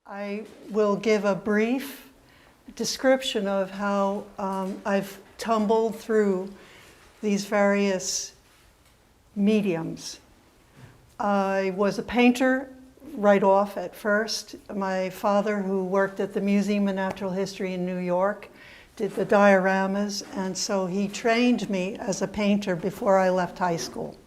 I will give a brief description of how I've tumbled through these various mediums. I was a painter right off at first. My father, who worked at the Museum of Natural History in New York, did the dioramas, and so he trained me as a painter before I left high school.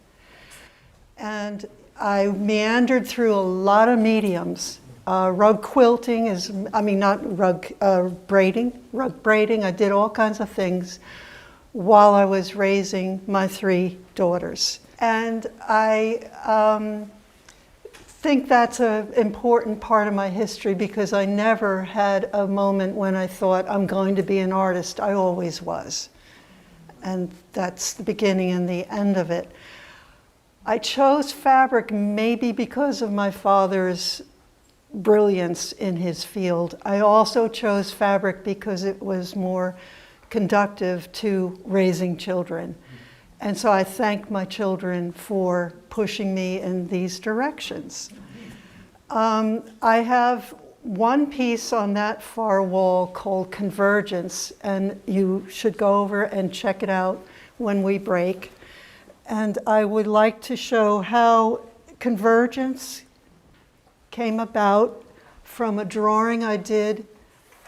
And I meandered through a lot of mediums. Rug quilting is, not rug braiding, rug braiding. I did all kinds of things while I was raising my 3 daughters. And I think that's an important part of my history because I never had a moment when I thought I'm going to be an artist. I always was. And that's the beginning and the end of it. I chose fabric maybe because of my father's brilliance in his field. I also chose fabric because it was more conducive to raising children. And so I thank my children for pushing me in these directions. I have one piece on that far wall called Convergence, and you should go over and check it out when we break. And I would like to show how Convergence came about from a drawing I did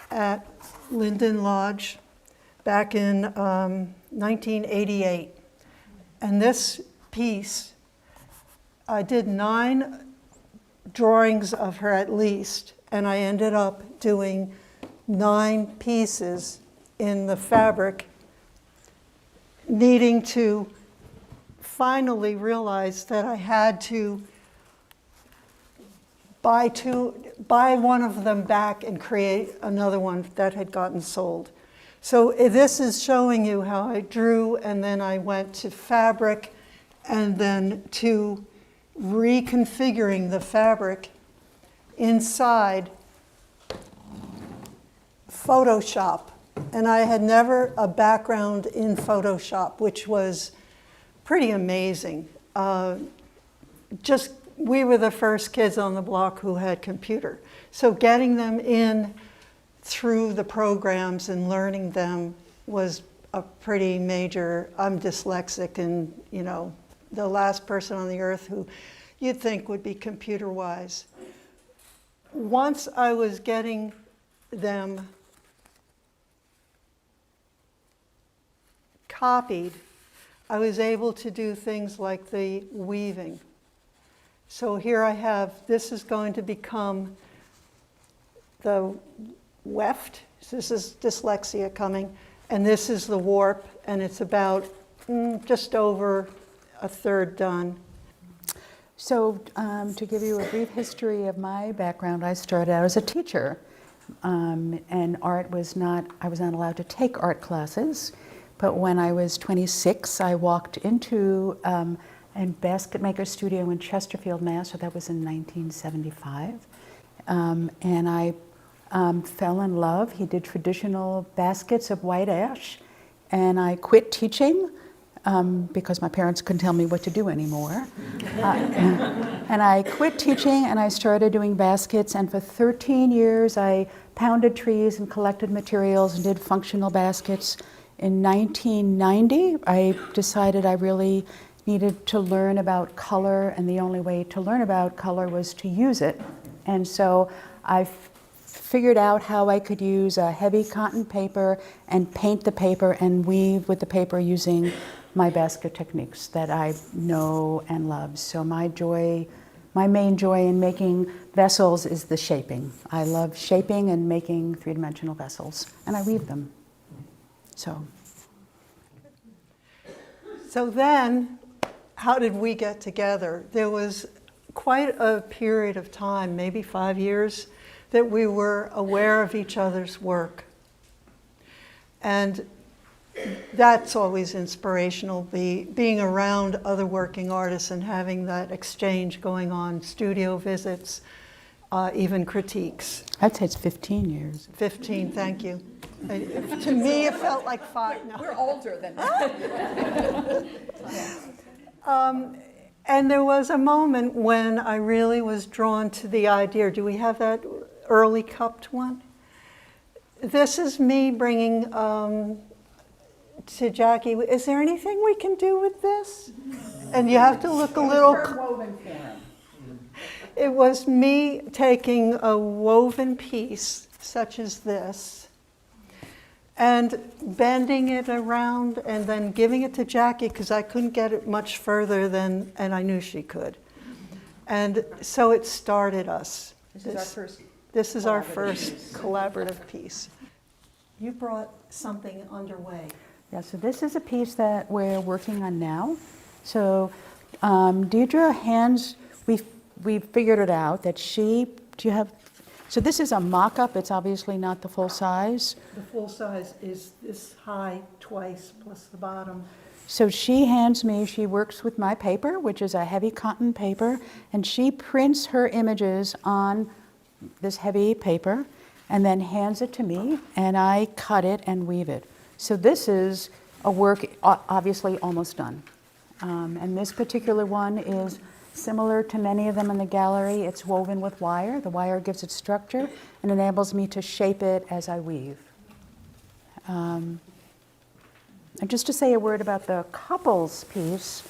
at Linden Lodge back in 1988. And this piece, I did 9 drawings of her at least, and I ended up doing 9 pieces in the fabric, needing to finally realize that I had to buy one of them back and create another one that had gotten sold. So this is showing you how I drew, and then I went to fabric, and then to reconfiguring the fabric inside Photoshop. And I had never a background in Photoshop, which was pretty amazing. We were the first kids on the block who had computer. So getting them in through the programs and learning them was a pretty major. I'm dyslexic, and the last person on the earth who you'd think would be computer wise. Once I was getting them copied, I was able to do things like the weaving. So here I have, this is going to become the weft. This is dyslexia coming, and this is the warp, and it's about just over a third done. So to give you a brief history of my background, I started out as a teacher, and I was not allowed to take art classes, but when I was 26, I walked into a basket maker studio in Chesterfield, Mass., so that was in 1975, and I fell in love. He did traditional baskets of white ash, and I quit teaching because my parents couldn't tell me what to do anymore. And I quit teaching, and I started doing baskets, and for 13 years I pounded trees and collected materials and did functional baskets. In 1990, I decided I really needed to learn about color, and the only way to learn about color was to use it. And so I figured out how I could use a heavy cotton paper and paint the paper and weave with the paper using my basket techniques that I know and love. So my main joy in making vessels is the shaping. I love shaping and making 3-dimensional vessels, and I weave them. So then, how did we get together? There was quite a period of time, maybe 5 years, that we were aware of each other's work. And that's always inspirational, being around other working artists and having that exchange going on, studio visits, even critiques. I'd say it's 15 years. 15, thank you. To me, it felt like 5. No. We're older than that. And there was a moment when I really was drawn to the idea. Do we have that early cupped one. This is me bringing to Jackie, is there anything we can do with this? And you have to look a little. Woven form. It was me taking a woven piece, such as this, and bending it around and then giving it to Jackie because I couldn't get it much further than, and I knew she could. And so it started us. This is our first collaborative piece. You brought something underway. Yeah, so this is a piece that we're working on now. So Deidre hands, we figured it out that so this is a mock-up, it's obviously not the full size. The full size is this high twice plus the bottom. So she hands me, she works with my paper, which is a heavy cotton paper, and she prints her images on this heavy paper and then hands it to me, and I cut it and weave it. So this is a work obviously almost done. And this particular one is similar to many of them in the gallery. It's woven with wire. The wire gives it structure and enables me to shape it as I weave. And just to say a word about the couples piece,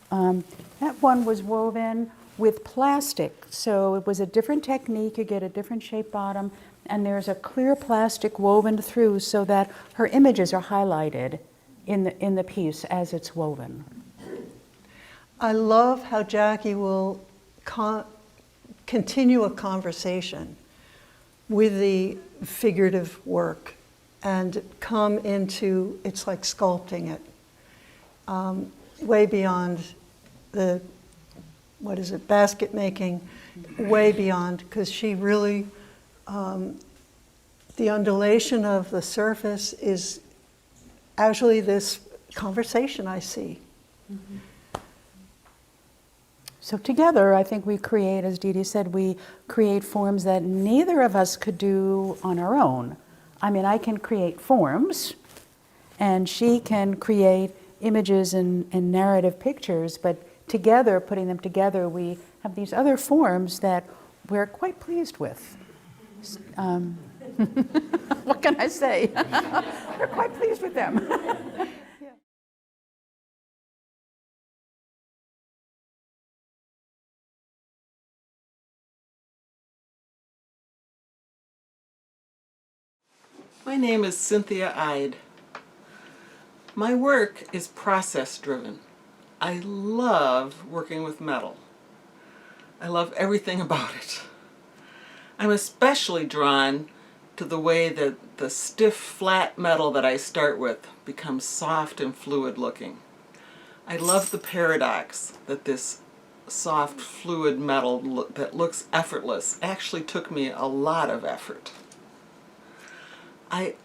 that one was woven with plastic. So it was a different technique. You get a different shaped bottom, and there's a clear plastic woven through so that her images are highlighted in the piece as it's woven. I love how Jackie will continue a conversation with the figurative work and come into, it's like sculpting it, way beyond the, basket making, way beyond, because she really, the undulation of the surface is actually this conversation I see. Mm-hmm. So together, I think we create, as Dee Dee said, we create forms that neither of us could do on our own. I mean, I can create forms, and she can create images and narrative pictures, but together, putting them together, we have these other forms that we're quite pleased with. What can I say? We're quite pleased with them. My name is Cynthia Ide. My work is process-driven. I love working with metal. I love everything about it. I'm especially drawn to the way that the stiff, flat metal that I start with becomes soft and fluid looking. I love the paradox that this soft, fluid metal that looks effortless actually took me a lot of effort. I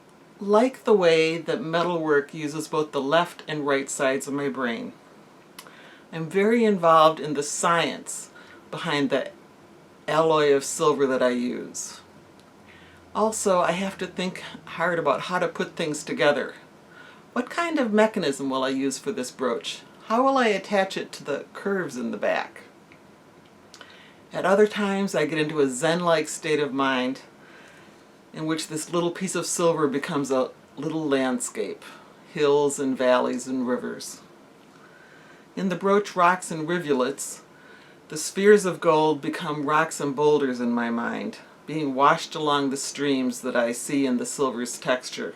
like the way that metalwork uses both the left and right sides of my brain. I'm very involved in the science behind the alloy of silver that I use. Also, I have to think hard about how to put things together. What kind of mechanism will I use for this brooch? How will I attach it to the curves in the back? At other times, I get into a Zen-like state of mind in which this little piece of silver becomes a little landscape, hills and valleys and rivers. In the brooch Rocks and Rivulets, the spheres of gold become rocks and boulders in my mind, being washed along the streams that I see in the silver's texture.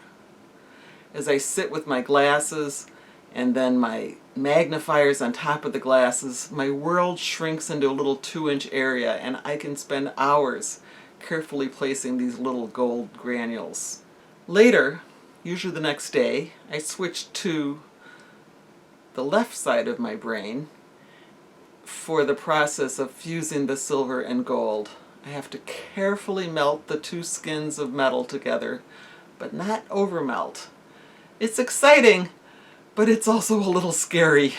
As I sit with my glasses and then my magnifiers on top of the glasses, my world shrinks into a little 2-inch area, and I can spend hours carefully placing these little gold granules. Later, usually the next day, I switch to the left side of my brain for the process of fusing the silver and gold. I have to carefully melt the two skins of metal together, but not over melt. It's exciting, but it's also a little scary.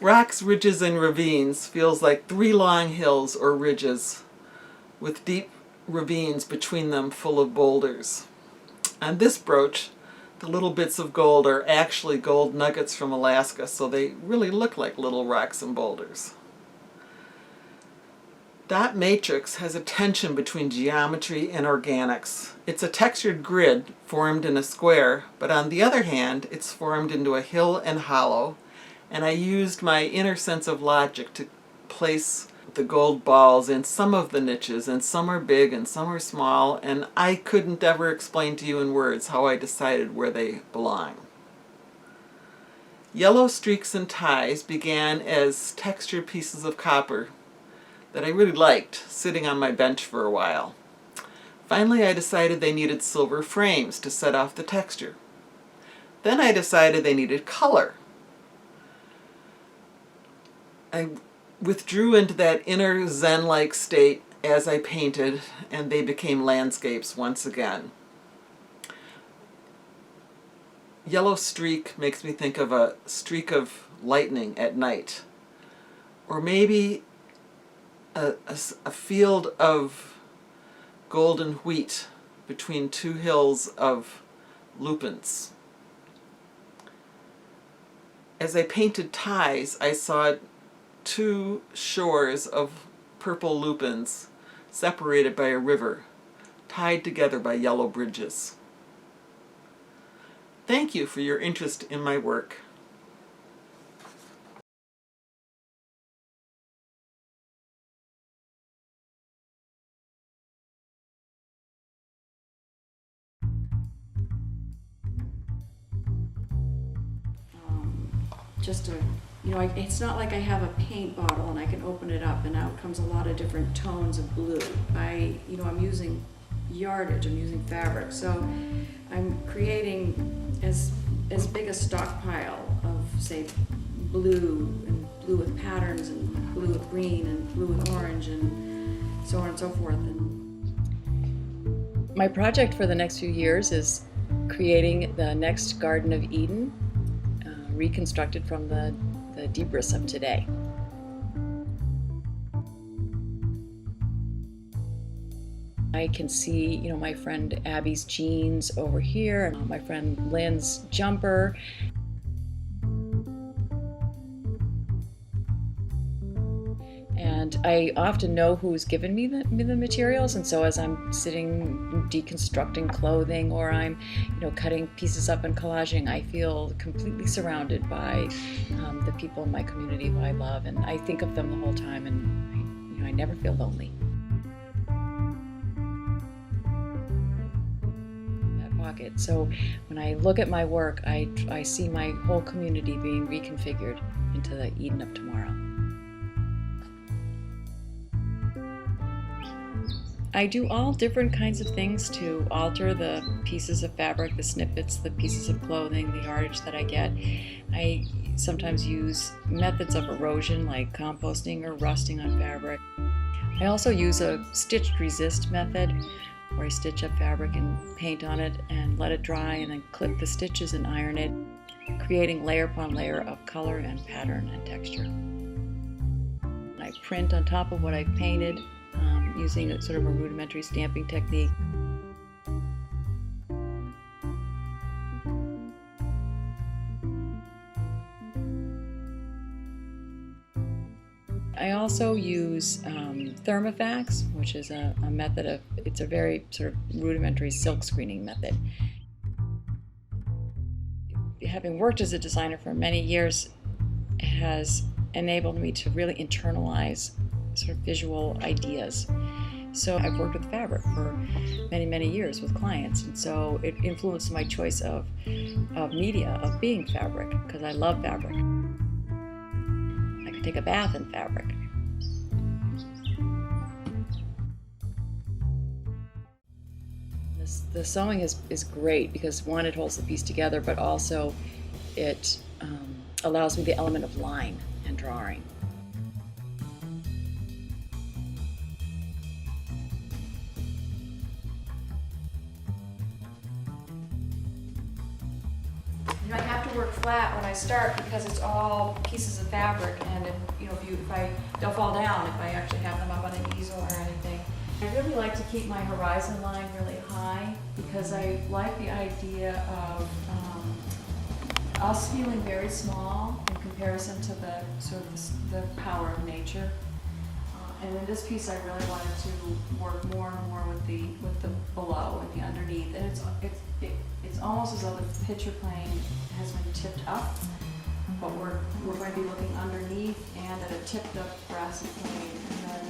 Rocks, ridges, and ravines feels like 3 long hills or ridges with deep ravines between them full of boulders. On this brooch, the little bits of gold are actually gold nuggets from Alaska, so they really look like little rocks and boulders. Dot matrix has a tension between geometry and organics. It's a textured grid formed in a square, but on the other hand, it's formed into a hill and hollow, and I used my inner sense of logic to place the gold balls in some of the niches, and some are big and some are small, and I couldn't ever explain to you in words how I decided where they belong. Yellow streaks and ties began as textured pieces of copper that I really liked, sitting on my bench for a while. Finally, I decided they needed silver frames to set off the texture. Then I decided they needed color. I withdrew into that inner Zen-like state as I painted, and they became landscapes once again. Yellow streak makes me think of a streak of lightning at night, or maybe a field of golden wheat between two hills of lupins. As I painted ties, I saw two shores of purple lupins separated by a river, tied together by yellow bridges. Thank you for your interest in my work. Just it's not like I have a paint bottle and I can open it up and out comes a lot of different tones of blue. I'm using yardage, I'm using fabric, so I'm creating as big a stockpile of, say, blue, and blue with patterns, and blue with green, and blue with orange, and so on and so forth. And my project for the next few years is creating the next Garden of Eden, reconstructed from the debris of today. I can see, my friend Abby's jeans over here, and my friend Lynn's jumper. And I often know who's given me the materials, and so as I'm sitting deconstructing clothing, or I'm cutting pieces up and collaging, I feel completely surrounded by the people in my community who I love, and I think of them the whole time, and I never feel lonely. That pocket. So when I look at my work, I see my whole community being reconfigured into the Eden of tomorrow. I do all different kinds of things to alter the pieces of fabric, the snippets, the pieces of clothing, the yardage that I get. I sometimes use methods of erosion like composting or rusting on fabric. I also use a stitched resist method where I stitch up fabric and paint on it and let it dry, and then clip the stitches and iron it, creating layer upon layer of color and pattern and texture. I print on top of what I've painted, using a sort of a rudimentary stamping technique. I also use thermofax, which is a method of, it's a very sort of rudimentary silk screening method. Having worked as a designer for many years has enabled me to really internalize sort of visual ideas. So I've worked with fabric for many, many years with clients, and so it influenced my choice of media, of being fabric, because I love fabric. I could take a bath in fabric. The sewing is great because, one, it holds the piece together, but also it allows me the element of line and drawing. I have to work flat when I start because it's all pieces of fabric, and they'll fall down if I actually have them up on an easel or anything. I really like to keep my horizon line really high because I like the idea of us feeling very small in comparison to the power of nature. And in this piece, I really wanted to work more and more with the below and the underneath. And it's almost as though the picture plane has been tipped up, but we're going to be looking underneath and at a tipped up brassy plane. And then,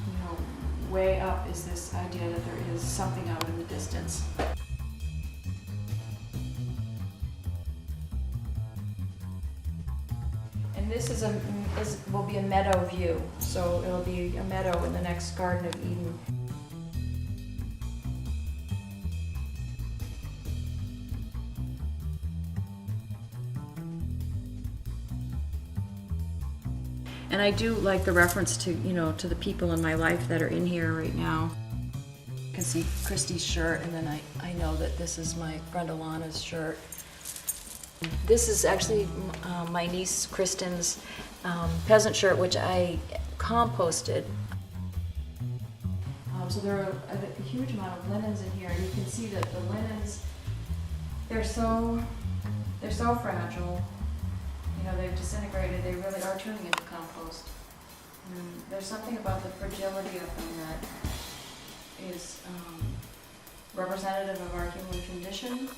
you know, way up is this idea that there is something out in the distance. And this will be a meadow view, so it'll be a meadow in the next Garden of Eden. And I do like the reference to, you know, to the people in my life that are in here right now. You can see Christy's shirt, and then I know that this is my friend Alana's shirt. This is actually my niece Kristen's peasant shirt, which I composted. So there are a huge amount of linens in here, and you can see that the linens, they're so fragile. You know, they've disintegrated. They really are turning into compost. And there's something about the fragility of them that is representative of our human condition.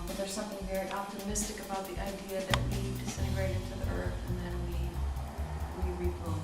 But there's something very optimistic about the idea that we disintegrate into the earth and then we rebloom.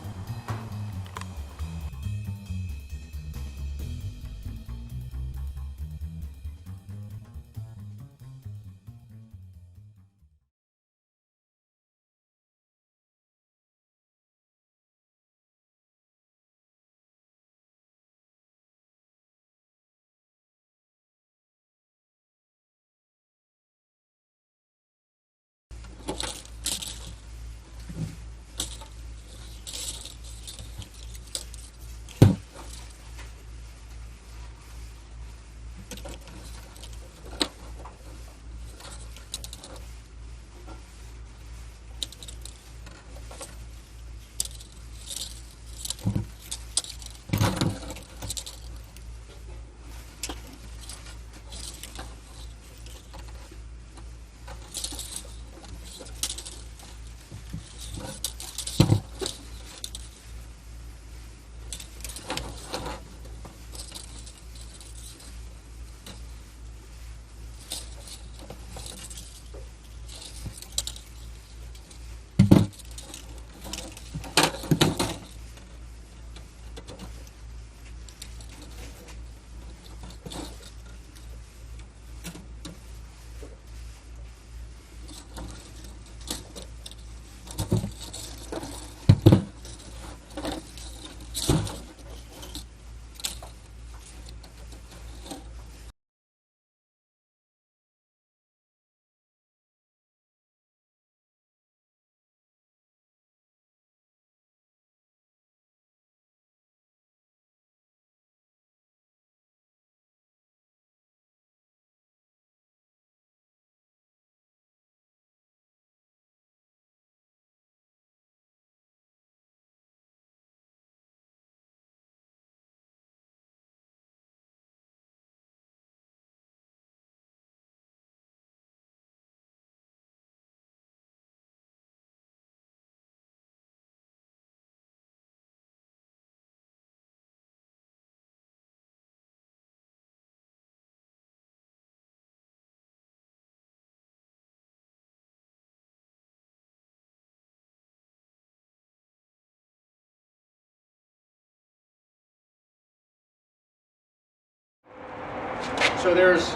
So there's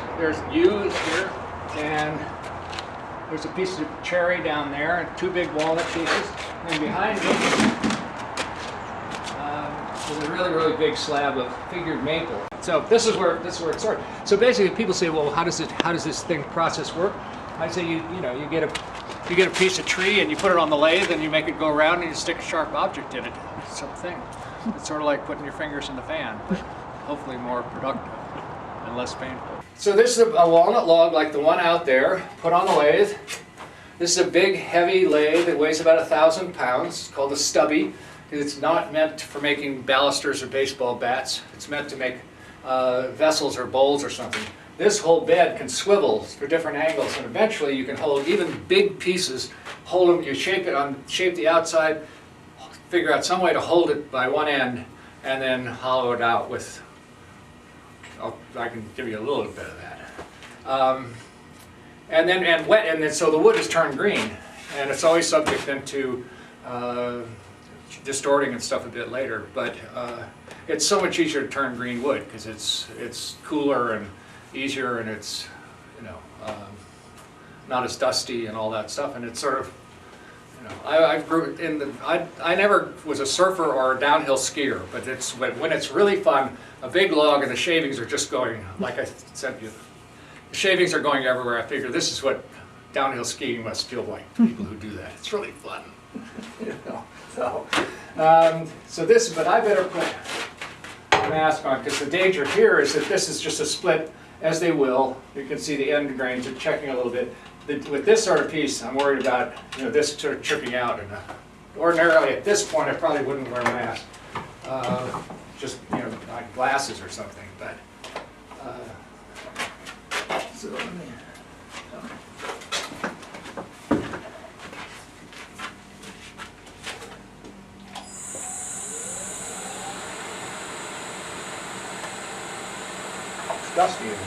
yews here, and there's a piece of cherry down there, and two big walnut pieces. And behind me, there's a really big slab of figured maple. So this is where it starts. So basically, people say, well, how does this thing process work? I say, you get a piece of tree and you put it on the lathe and you make it go around and you stick a sharp object in it. It's something. It's sort of like putting your fingers in the fan, but hopefully more productive and less painful. So this is a walnut log like the one out there, put on the lathe. This is a big, heavy lathe that weighs about 1,000 pounds. It's called a stubby. It's not meant for making balusters or baseball bats. It's meant to make vessels or bowls or something. This whole bed can swivel for different angles, and eventually you can hold even big pieces, hold them, you shape the outside, figure out some way to hold it by one end and then hollow it out with, I can give you a little bit of that. And then so the wood is turned green, and it's always subject then to distorting and stuff a bit later. But it's so much easier to turn green wood because it's cooler and easier, and it's not as dusty and all that stuff. And it's sort of, I never was a surfer or a downhill skier, but it's when it's really fun, a big log and the shavings are just going, like I said to you, the shavings are going everywhere. I figure this is what downhill skiing must feel like, people who do that. It's really fun. But I better put a mask on, because the danger here is that this is just a split, as they will. You can see the end grains are checking a little bit. With this sort of piece, I'm worried about this sort of chipping out. And ordinarily at this point, I probably wouldn't wear a mask, just like glasses or something. But so let me. It's dusty in here.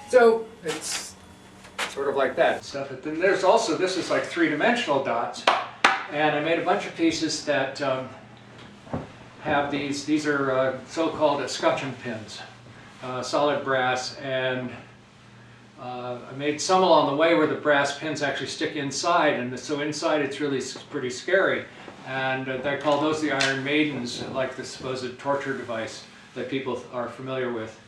So it's sort of like that stuff. But then there's also, this is like three-dimensional dots, and I made a bunch of pieces that have these. These are so-called escutcheon pins, solid brass, and I made some along the way where the brass pins actually stick inside, and so inside it's really pretty scary. And they call those the Iron Maidens, like the supposed torture device that people are familiar with.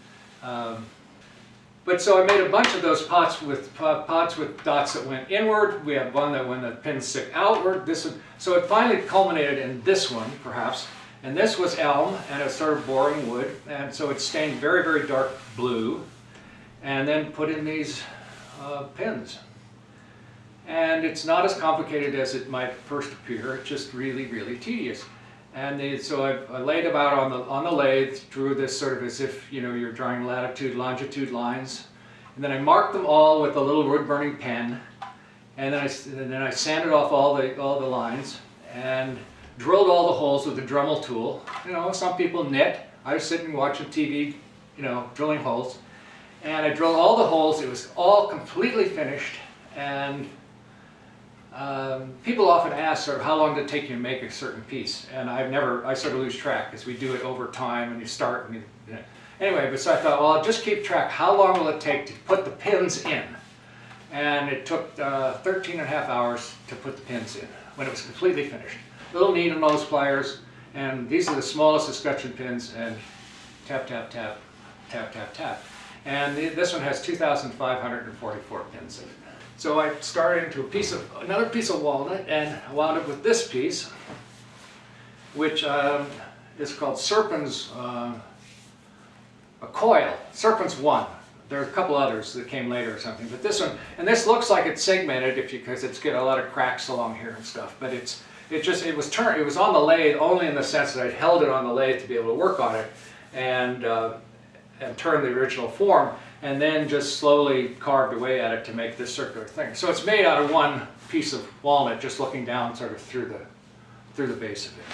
But so I made a bunch of those pots with dots that went inward. We have one that when the pins stick outward. So it finally culminated in this one, perhaps. And this was elm, and it's sort of boring wood. And so it's stained very, very dark blue, and then put in these pins. And it's not as complicated as it might first appear. It's just really, really tedious. And so I laid them out on the lathe, drew this sort of as if you're drawing latitude, longitude lines, and then I marked them all with a little wood-burning pen, and then I sanded off all the lines and drilled all the holes with the Dremel tool. Some people knit. I was sitting watching TV, drilling holes, and I drilled all the holes. It was all completely finished, and people often ask sort of how long did it take you to make a certain piece, and I sort of lose track because we do it over time, and you start and anyway. But so I thought, well, I'll just keep track. How long will it take to put the pins in? And it took 13 and a half hours to put the pins in when it was completely finished. Little needle nose pliers, and these are the smallest escutcheon pins, and tap, tap, tap, tap, tap, tap. And this one has 2,544 pins in it. So I started into another piece of walnut, and I wound up with this piece, which is called Serpens, a coil, Serpens 1. There are a couple others that came later or something, but this one, and this looks like it's segmented because it's got a lot of cracks along here and stuff, but it was on the lathe only in the sense that I held it on the lathe to be able to work on it and turn the original form, and then just slowly carved away at it to make this circular thing. So it's made out of one piece of walnut, just looking down sort of through the base of it.